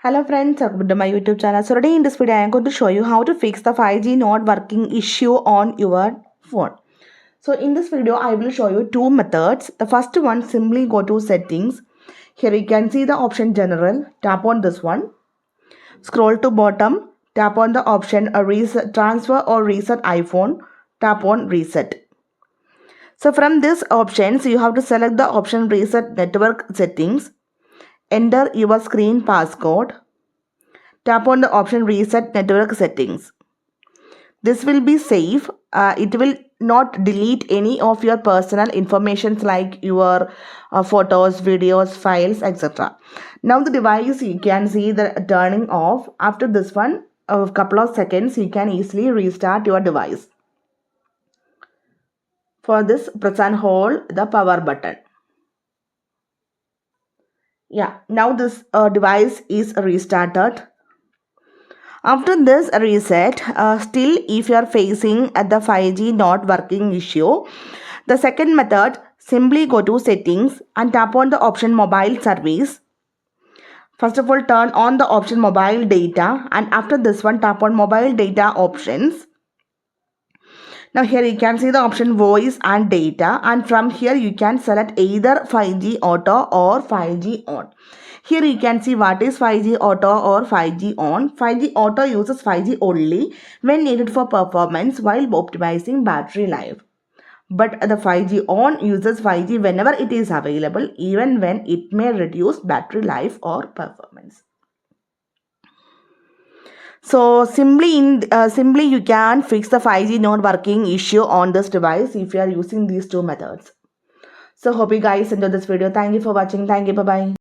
Hello friends, welcome to my YouTube channel. So today in this video I am going to show you how to fix the 5G not working issue on your phone. So in this video I will show you two methods. The first one, simply go to settings. Here you can see the option general. Tap on this one. Scroll to bottom. Tap on the option reset, transfer or reset iPhone. Tap on reset. So from this options you have to select the option reset network settings. Enter your screen passcode. Tap on the option reset network settings. This will be safe. It will not delete any of your personal informations like your photos, videos, files, etc. Now the device, you can see the turning off. After this one, a couple of seconds, you can easily restart your device. For this, press and hold the power button. Yeah, now this device is restarted. After this reset, still if you are facing the 5G not working issue, the second method, simply go to settings and tap on the option mobile service. First of all, turn on the option mobile data, and after this one, tap on mobile data options. Now here you can see the option voice and data, and from here you can select either 5G auto or 5G on. Here you can see what is 5G auto or 5G on. 5G auto uses 5G only when needed for performance while optimizing battery life. But the 5G on uses 5G whenever it is available, even when it may reduce battery life or performance. So simply you can fix the 5G not working issue on this device if you are using these two methods. So hope you guys enjoyed this video. Thank you for watching. Thank you. Bye bye.